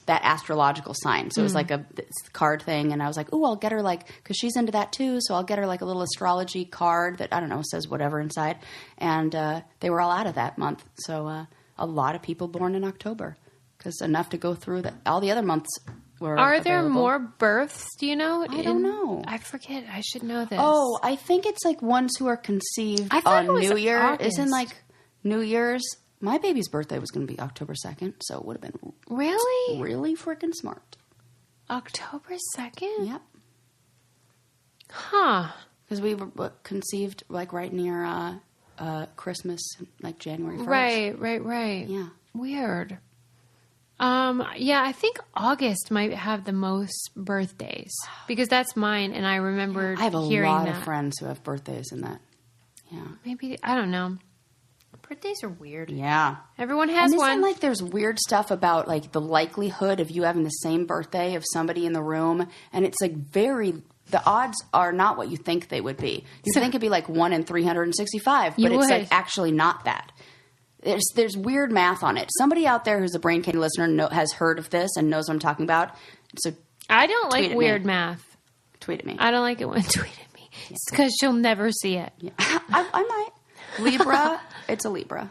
that astrological sign. So it was like a card thing, and I was like, ooh, I'll get her, like, because she's into that too, so I'll get her, like, a little astrology card that, I don't know, says whatever inside. And they were all out of that month. So a lot of people born in October, because enough to go through all the other months were Are available. there more births, do you know? I don't know. I forget. I should know this. Oh, I think it's, like, ones who are conceived on New Year. August. Isn't, like, New Year's? My baby's birthday was going to be October 2nd, so it would have been really freaking smart. October 2nd? Yep. Huh. Because we were conceived, like, right near Christmas, like January 1st. Right. Yeah. Weird. Yeah, I think August might have the most birthdays because that's mine, and I remember I have a hearing lot that. of friends who have birthdays in that. Yeah. Maybe, I don't know. Birthdays are weird. Yeah. Everyone has one. Like, there's weird stuff about, like, the likelihood of you having the same birthday of somebody in the room, and it's, like, the odds are not what you think they would be. You think it'd be, like, 1 in 365, but it's, like, actually not that. There's weird math on it. Somebody out there who's a Brain Candy listener has heard of this and knows what I'm talking about. So I don't like weird math. Tweet at me. I don't like it when tweet at me. It's because she'll never see it. Yeah. I might. Libra. It's a Libra.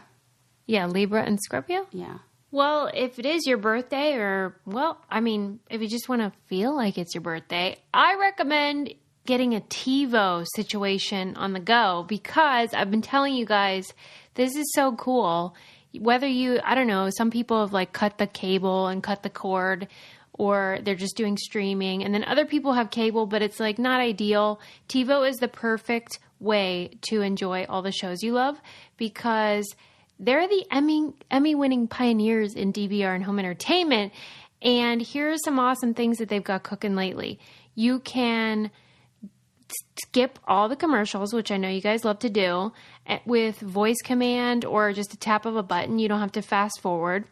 Yeah, Libra and Scorpio? Yeah. Well, if it is your birthday if you just want to feel like it's your birthday, I recommend getting a TiVo situation on the go because I've been telling you guys, this is so cool. Whether I don't know, some people have, like, cut the cable and cut the cord, or they're just doing streaming. And then other people have cable, but it's, like, not ideal. TiVo is the perfect way to enjoy all the shows you love because they're the Emmy-winning pioneers in DVR and home entertainment. And here's some awesome things that they've got cooking lately. You can skip all the commercials, which I know you guys love to do, with voice command or just a tap of a button. You don't have to fast forward.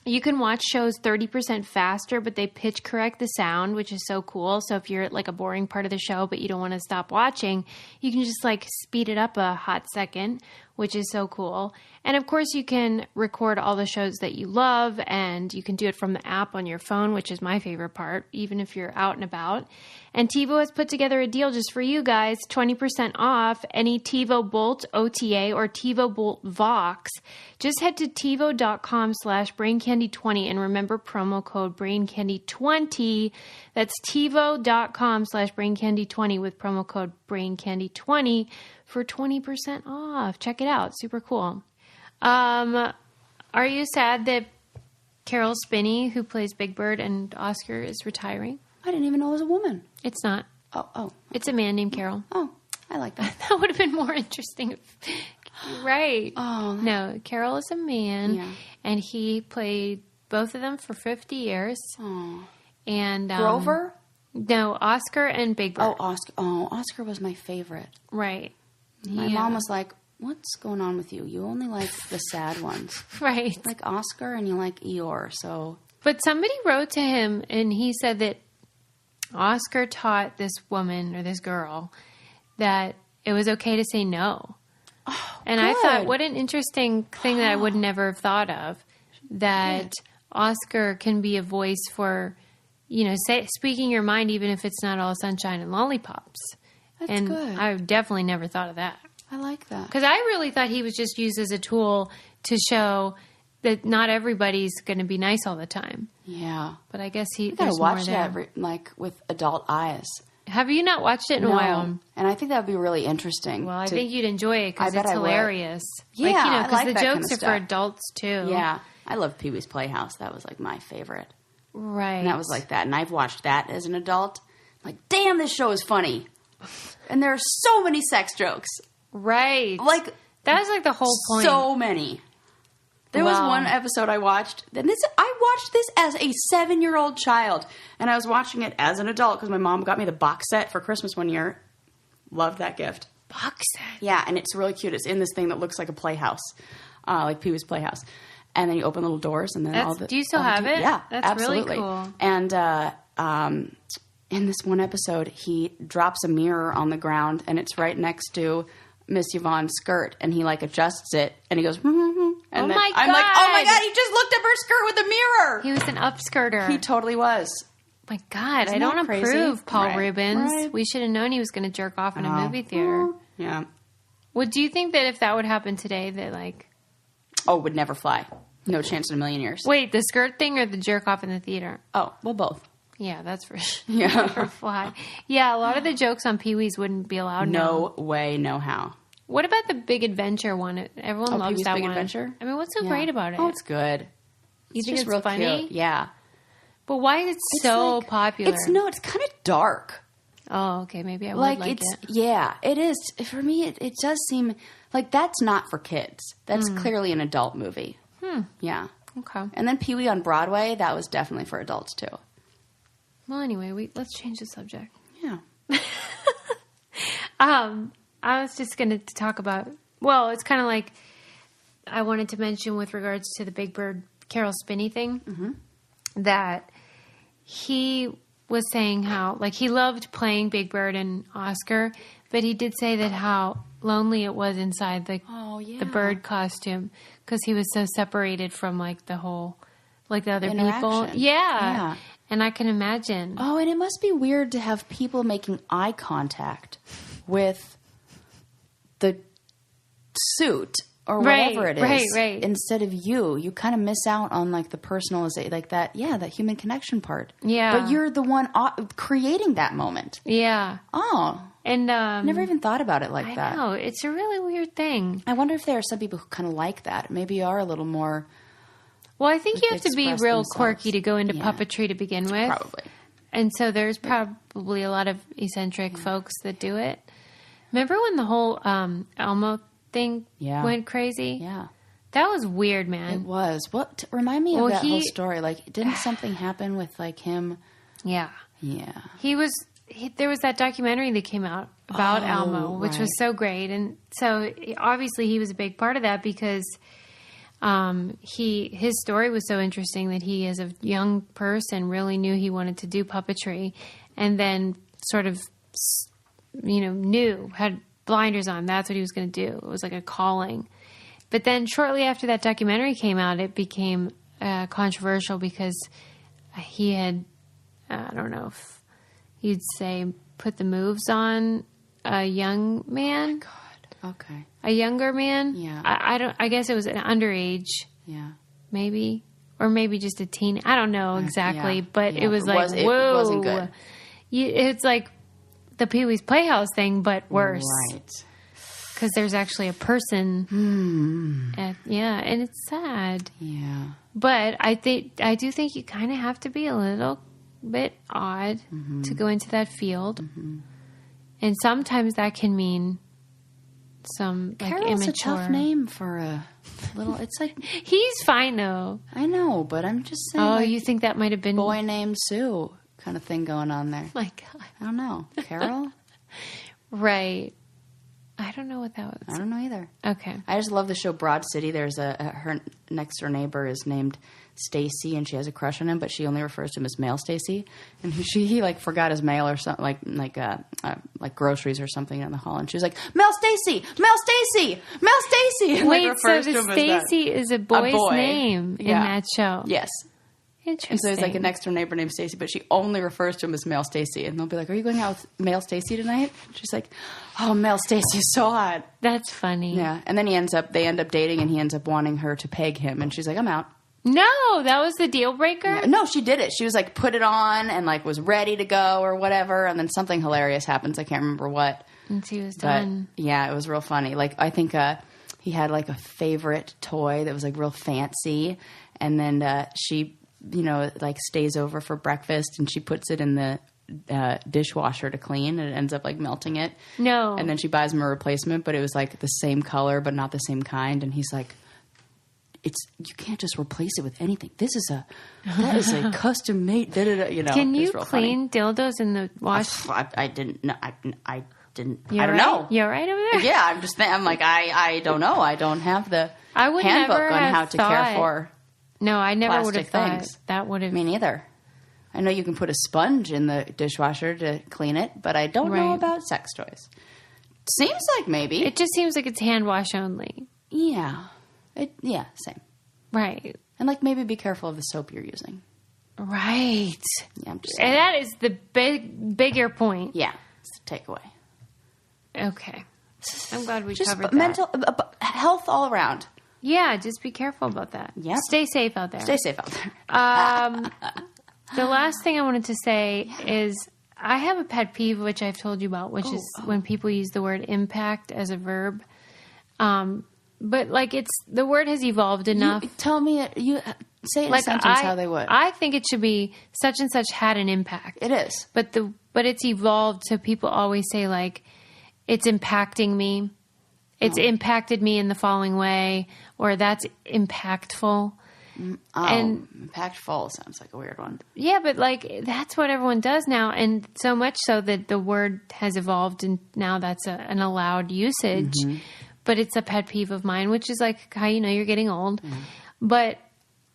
You can watch shows 30% faster, but they pitch correct the sound, which is so cool. So if you're at like a boring part of the show, but you don't want to stop watching, you can just like speed it up a hot second, which is so cool. And of course, you can record all the shows that you love, and you can do it from the app on your phone, which is my favorite part, even if you're out and about. And TiVo has put together a deal just for you guys, 20% off any TiVo Bolt OTA or TiVo Bolt Vox. Just head to TiVo.com/BrainCandy20 and remember promo code BrainCandy20. That's TiVo.com/BrainCandy20 with promo code BrainCandy20 for 20% off. Check it out. Super cool. Are you sad that Carol Spinney, who plays Big Bird and Oscar, is retiring? I didn't even know it was a woman. It's not. Oh. It's a man named Carol. Oh, I like that. That would have been more interesting. Right. Oh. No, Carol is a man, Yeah. and he played both of them for 50 years. Oh. And Grover? No, Oscar and Big Bird. Oh, Oscar. Oh, Oscar was my favorite. Right. My mom was like, what's going on with you? You only like the sad ones. Right. You like Oscar and you like Eeyore, so... But somebody wrote to him, and he said that Oscar taught this woman or this girl that it was okay to say no. Oh, and good. I thought, what an interesting thing that I would never have thought of, that Oscar can be a voice for, speaking your mind, even if it's not all sunshine and lollipops. That's good. I definitely never thought of that. I like that. Because I really thought he was just used as a tool to show that not everybody's going to be nice all the time. Yeah. But I guess I gotta watch that with adult eyes. Have you not watched it in a while? And I think that would be really interesting. Well, I think you'd enjoy it because it's hilarious. Yeah, because the jokes are for adults too. Yeah. I love Pee-wee's Playhouse. That was like my favorite. Right. And that was like that. And I've watched that as an adult. I'm like, damn, this show is funny. And there are so many sex jokes. Right. Like, that was like the whole point. So many. There was one episode I watched, and I watched this as a 7-year-old child, and I was watching it as an adult because my mom got me the box set for Christmas one year. Loved that gift. Box set? Yeah, and it's really cute. It's in this thing that looks like a playhouse, like Pee-wee's Playhouse. And then you open little doors, and then do you still have it? Yeah, that's absolutely. Really cool. And in this one episode, he drops a mirror on the ground, and it's right next to Miss Yvonne's skirt, and he like adjusts it, and he goes, and I'm like, oh my God, he just looked up her skirt with a mirror. He was an upskirter. He totally was. My God, Isn't I don't that approve, crazy? Paul Rubens. Right. We should have known he was going to jerk off in a movie theater. Yeah. Would you think that if that would happen today, that like... Oh, would never fly. No chance in a million years. Wait, the skirt thing or the jerk off in the theater? Oh, well, both. Yeah, that's for sure. Yeah. Never fly. Yeah, a lot of the jokes on Pee-wee's wouldn't be allowed now. No way, no how. What about the Big Adventure one? Everyone loves Pee-wee's that Big one. Adventure? I mean, what's so great about it? Oh, it's good. You think just it's real funny? Cute. Yeah. But why is it so popular? It's kind of dark. Oh, okay. Maybe I would like it. Yeah, it is. For me, it does seem like that's not for kids. That's clearly an adult movie. Yeah. Okay. And then Pee-wee on Broadway, that was definitely for adults too. Well, anyway, let's change the subject. Yeah. I was just going to talk about, well, it's kind of like I wanted to mention with regards to the Big Bird Carol Spinney thing, that he was saying how, like, he loved playing Big Bird and Oscar, but he did say that how lonely it was inside the bird costume because he was so separated from, like, the whole, like, the other people. Yeah. And I can imagine. Oh, and it must be weird to have people making eye contact with the suit or whatever it is. Right. Instead of you. You kind of miss out on like the personalization, like that, that human connection part. Yeah. But you're the one creating that moment. Yeah. Oh. And never even thought about it like that. I know. It's a really weird thing. I wonder if there are some people who kind of like that. Maybe you are a little more... Well, I think you have to be real quirky to go into puppetry to begin with. Probably. And so there's probably a lot of eccentric folks that do it. Remember when the whole Elmo thing went crazy? Yeah. That was weird, man. It was. What? Remind me of that whole story. Like, didn't something happen with, like, him? Yeah. Yeah. There was that documentary that came out about Elmo, which was so great. And so, obviously, he was a big part of that because... his story was so interesting that he, as a young person, really knew he wanted to do puppetry, and then sort of, had blinders on. That's what he was going to do. It was like a calling. But then shortly after that documentary came out, it became controversial because he had, I don't know if you'd say, put the moves on a young man. Oh God. Okay. A younger man. Yeah. I guess it was an underage. Yeah. Maybe. Or maybe just a teen. I don't know exactly. Yeah. But it was like, whoa. It wasn't good. It's like the Pee-wee's Playhouse thing, but worse. Right. Because there's actually a person. And it's sad. Yeah. But I do think you kind of have to be a little bit odd to go into that field. And sometimes that can mean some Carol's immature. a tough name for a little. It's like he's fine though. I know, but I'm just saying. Oh, you think that might have been boy named Sue kind of thing going on there? My God, I don't know, Carol. Right. I don't know what that was. I don't know either. Okay. I just love the show Broad City. There's her next door neighbor is named Stacy, and she has a crush on him, but she only refers to him as Mail Stacy. And he like forgot his mail or something, like groceries or something in the hall, and she was like, Mail Stacy, Mail Stacy, Mail Stacy. Wait, so the Stacy is a boy's name in that show? Yes. Interesting. And so he's like a next door neighbor named Stacy, but she only refers to him as Mail Stacy. And they'll be like, "Are you going out with Mail Stacy tonight?" She's like, "Oh, Mail Stacy's so hot." That's funny. Yeah. And then they end up dating, and he ends up wanting her to peg him, and she's like, "I'm out." No, that was the deal breaker? Yeah. No, she did it. She was like, put it on and like was ready to go or whatever. And then something hilarious happens. I can't remember what. And she was done. Yeah, it was real funny. Like, I think he had like a favorite toy that was like real fancy. And then she, like stays over for breakfast and she puts it in the dishwasher to clean, and it ends up like melting it. No. And then she buys him a replacement, but it was like the same color but not the same kind. And he's like, you can't just replace it with anything. That is a custom made. Can you clean dildos in the wash? I didn't. No, I didn't. You're I don't right? know. You're right over there. Yeah, I'm like I don't know. I don't have the handbook on how to care for. No, I never would have thought things. That would have. Me neither. I know you can put a sponge in the dishwasher to clean it, but I don't know about sex toys. Seems like maybe. It just seems like it's hand wash only. Yeah. Same. Right. And like maybe be careful of the soap you're using. Right. Yeah, I'm just saying. And that is the bigger point. Yeah, it's the takeaway. Okay. I'm glad we just covered that. Mental health all around. Yeah, just be careful about that. Yeah. Stay safe out there. Stay safe out there. The last thing I wanted to say is I have a pet peeve, which I've told you about, which is when people use the word impact as a verb. But like the word has evolved enough. Tell me you say it in a sentence how they would. I think it should be such and such had an impact. It is. But it's evolved, so people always say like it's impacting me. It's impacted me in the following way, or that's impactful. And impactful sounds like a weird one. Yeah, but like that's what everyone does now, and so much so that the word has evolved, and now that's an allowed usage. Mm-hmm. But it's a pet peeve of mine, which is like how you're getting old. Mm-hmm. But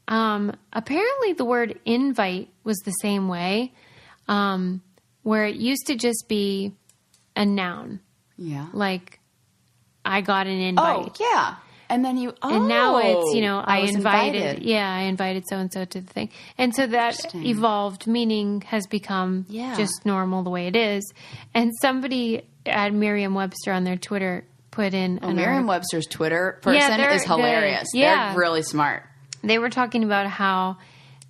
apparently the word invite was the same way, where it used to just be a noun. Yeah. Like, I got an invite. Oh, yeah. And then and now it's, I invited. Yeah, I invited so-and-so to the thing. And so that evolved meaning has become just normal the way it is. And somebody at Merriam-Webster on their Twitter put in Merriam-Webster's Twitter person is hilarious. They're really smart. They were talking about how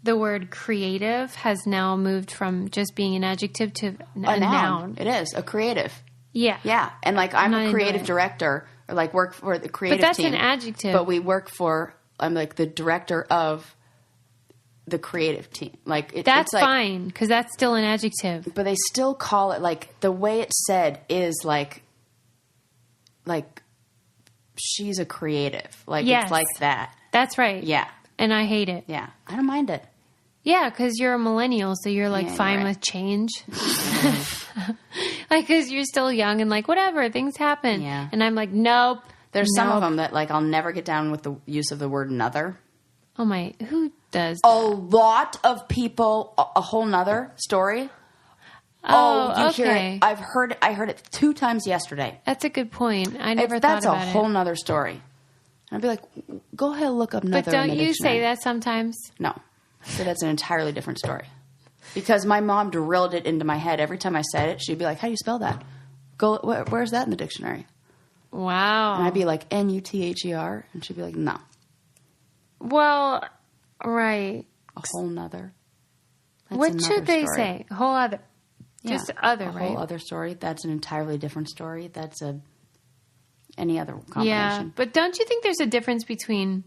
the word creative has now moved from just being an adjective to a noun. It is, a creative. Yeah. Yeah. And like I'm a creative director or like work for the creative team. But that's an adjective. But I'm like the director of the creative team. Like that's fine because that's still an adjective. But they still call it like the way it's said is like she's a creative. Like it's like that. That's right. Yeah. And I hate it. Yeah. I don't mind it. Yeah, because you're a millennial, so you're like fine with change. Like, because you're still young and like, whatever, things happen. Yeah. And I'm like, nope, There's some of them that, like, I'll never get down with the use of the word "nother." Oh my, who does that? A lot of people, a whole nother story. Oh, you hear it. I heard it 2 times yesterday. That's a good point. I never thought about it. That's a whole nother story. And I'd be like, go ahead and look up "nother" But don't in the you dictionary. say that sometimes? No. So that's an entirely different story. Because my mom drilled it into my head. Every time I said it, she'd be like, how do you spell that? Where's that in the dictionary? Wow. And I'd be like, N-U-T-H-E-R? And she'd be like, no. Well, right. A whole nother. What should they say? A whole other. Just other, right? A whole other story. That's an entirely different story. That's any other combination. Yeah, but don't you think there's a difference between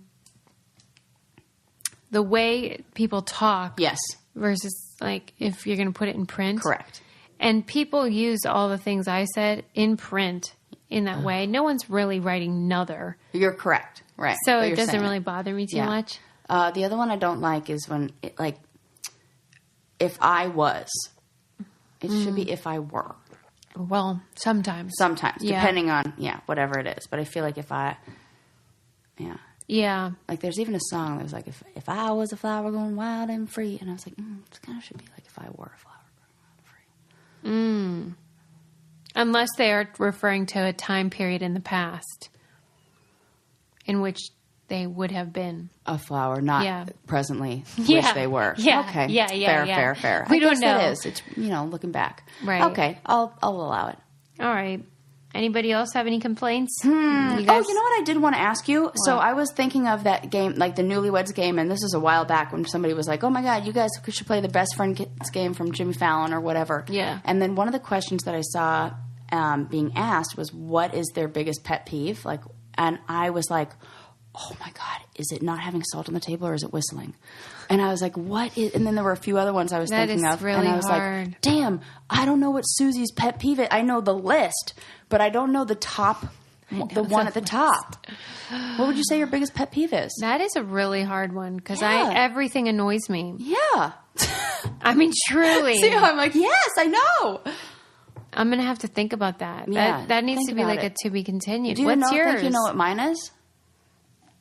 the way people talk yes. versus, like, if you're going to put it in print? Correct. And people use all the things I said in print in that way. No one's really writing "nother." You're correct. Right. So it doesn't really bother me too much. The other one I don't like is when, if I was. It should be if I were. Well, sometimes. Sometimes, depending on, whatever it is. But I feel like if I, Yeah. Like, there's even a song that was like, if I was a flower going wild and free. And I was like, it kind of should be like if I were a flower going wild and free. Unless they are referring to a time period in the past in which they would have been a flower, not presently, which they were. Yeah. Okay. Yeah. Fair. We don't know. It is. It's, looking back. Right. Okay. I'll allow it. All right. Anybody else have any complaints? You know what I did want to ask you? What? So I was thinking of that game, like the Newlyweds game, and this is a while back when somebody was like, oh my God, you guys should play the Best Friends game from Jimmy Fallon or whatever. Yeah. And then one of the questions that I saw being asked was, what is their biggest pet peeve? Like, and I was like, oh my God, is it not having salt on the table or is it whistling? And I was like, what is, and then there were a few other ones I was thinking of. Really and I was hard. like, damn, I don't know what Susie's pet peeve is. I know the list, but I don't know the top, the one at the top. What would you say your biggest pet peeve is? That is a really hard one because everything annoys me. Yeah. I mean, truly. See, I'm like, yes, I know. I'm going to have to think about that. Yeah, that needs to be like a to be continued. Do you What's yours? think you know what mine is?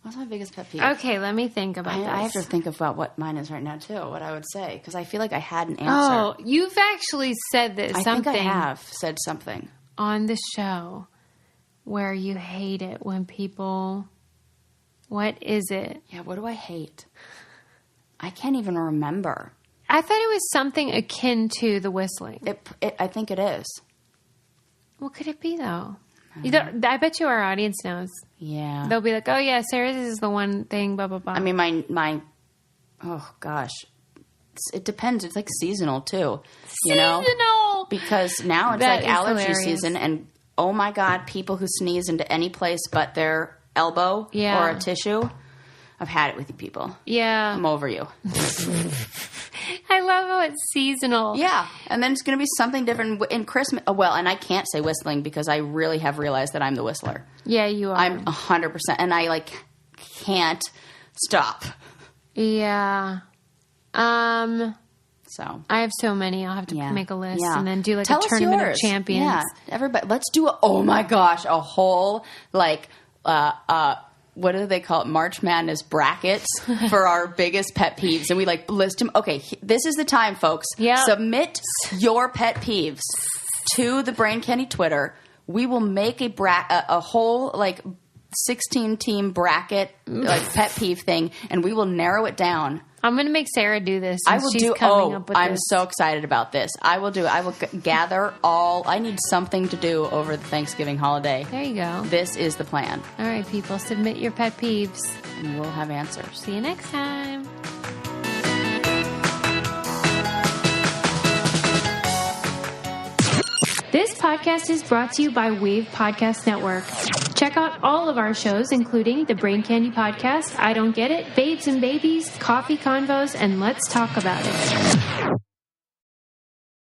What's my biggest pet peeve? Okay, let me think about this. I have to think about what mine is right now, too, what I would say, because I feel like I had an answer. Oh, you've actually said this. I think I have said something. On the show where you hate it when people... What is it? Yeah, what do I hate? I can't even remember. I thought it was something akin to the whistling. I think it is. What could it be, though? I bet you our audience knows. Yeah. They'll be like, oh, yeah, Sarah's is the one thing, blah, blah, blah. I mean, my oh, gosh. It depends. It's like seasonal, too. Seasonal! Because now it's like allergy season, and oh, my God, people who sneeze into any place but their elbow or a tissue. I've had it with you people. Yeah. I'm over you. I love how it's seasonal. Yeah. And then it's going to be something different in Christmas. Well, and I can't say whistling because I really have realized that I'm the whistler. Yeah, you are. I'm 100%. And I, can't stop. Yeah. So. I have so many. I'll have to make a list and then do a Tell tournament of champions. Yeah. Everybody, let's do oh my gosh, a whole, what do they call it? March Madness brackets for our biggest pet peeves. And we list them. Okay, this is the time, folks. Yeah. Submit your pet peeves to the Brain Candy Twitter. We will make a whole 16-team bracket pet peeve thing, and we will narrow it down. I'm going to make Sarah do this. I will she's coming up with I'm this. so excited about this. I will gather all. I need something to do over the Thanksgiving holiday. There you go. This is the plan. All right, people, submit your pet peeves. And we'll have answers. See you next time. This podcast is brought to you by Wave Podcast Network. Check out all of our shows, including the Brain Candy Podcast, I Don't Get It, Babes and Babies, Coffee Convos, and Let's Talk About It.